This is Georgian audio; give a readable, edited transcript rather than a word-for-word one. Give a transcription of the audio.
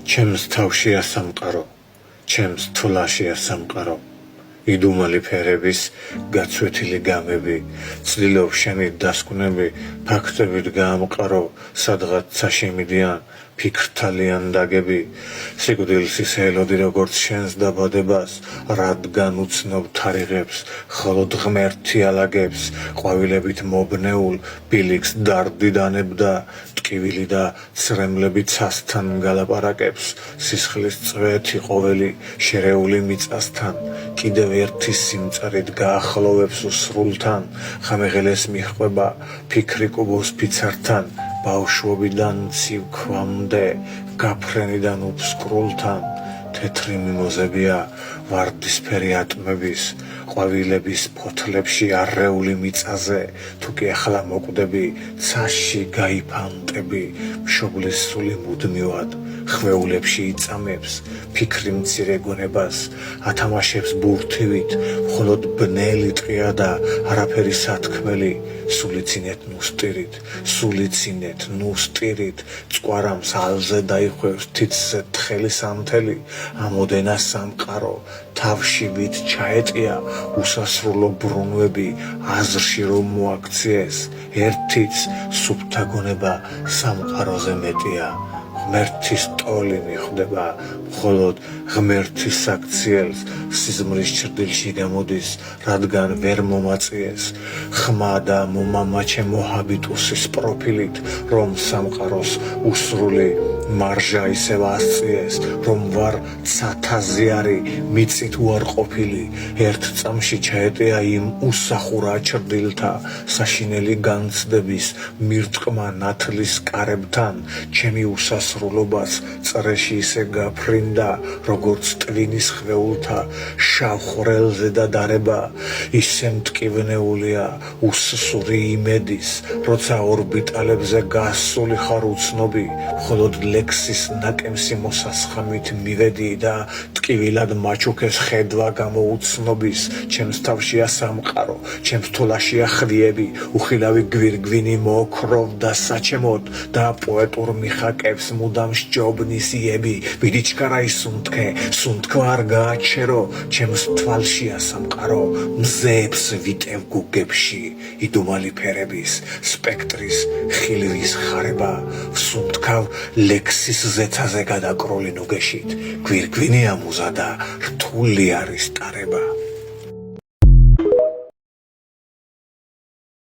ჩემს თავშია სამყარო, ჩემს თვლაშია სამყარო. იდუმალი ფერების გაცვეთილი გამები, ცდილობ შენი დასკვნები, ფაქტებით გაამყარო, სადღაც საშიმიდიან, ფიქრთალიან დაგები, სიკვდილს ისე ელოდი როგორც შენს დაბადებას, რადგან უცნობ თარიღებს, მხოლოდ ღმერთი ალაგებს, ყვავილებით მობნეულ ბილიქს დარდი დანებდა, ტკივილი და ცრემლები ცასთან გალაპარაკებს, სისხლის წვეთი ყოველი შერეული მიწასთან, კიდევ ერთი სიმწარით გაახლოვებს სრულთან, ხამეღელეს მიჰყვება ფიქრი კუბოს ფიცართან, ბავშვობიდან ცივ ქვამდე, გაფრენიდან უფსკრულთან, თეთრი მიმოზებია ვარდისფერი ატმების, ყვავილების ფოთლებში არეული მიწაზე, თუ კი ახლა მოკვდები, ცაში გაიფანტები, მშობლის სული მუდმივად ხვეულებში იწამებს, ფიქრი მცირე გონებას, ათამაშებს ბურთივით, მხოლოდ ბნელი ტყია და არაფერი სათქმელი, სულიცინეთ ნუსტირით, სულიცინეთ ნუსტირით, წკვარამს ალზე დაიხვევს თითზე თხელი სამთელი, ამოდენა სამყარო, თავშივით ჩაეტია, უსასრულო ბრუნვები, აზრში რომ მოაქციეს, ერთიც სუფთა გონება სამყაროზე მეტია. ღმერთის ტოლი მიხვდება, მხოლოდ ღმერთის საქციელს სიზმრის ჭრდილში გამოდის, რადგან ვერ მომაწიეს, ხმა და მომამაჩე მოჰაბიტუსის პროფილით, რომ სამყაროს უსრული მარჟა ისევ ასწიეს, რომ ვარ ცათაზიარი მიწით უარყოფილი, ერთ წამში ჩაეტია იმ უსახურა ჭრდილთა, საშინელი განცდების მირტყმა ნათლის კარებთან, ჩემი უსასრულობას წრეში ისე გაფრინდა, როგორც ტვინის ხვეულთა შავ ხვრელზე და დარება, ისე მტკივნეულია უსსური იმედის, როცა ორბიტალებზე გასული ხარ უცნობი, მხოლოდ ლექსის ნაკემსი მოსასხამით მივედი და ტკივილად მაჩუქეს ხედვა გამოუცნობის, ჩემს თავშია სამყარო, ჩემს თვლაშია ხვიები, უხილავი გვირგვინი მოოქროვდა საჩემოდ და პოეტურ მიხაკებს მუდამ სჯობნის იები, ვიდიჩქარა ისუნთქე, სუნთქვა არ გააჩერო, ჩემს თვალშია სამყარო, მზეებს ვიტევ გუგებში, იდუმალი ფერების, სპექტრის ხილვის ხარება, ვსუნთქავ ლექსის ზეცაზე გადაკრული ნუგეშით, გვირგვინია მუზა და რთული არის ტარება.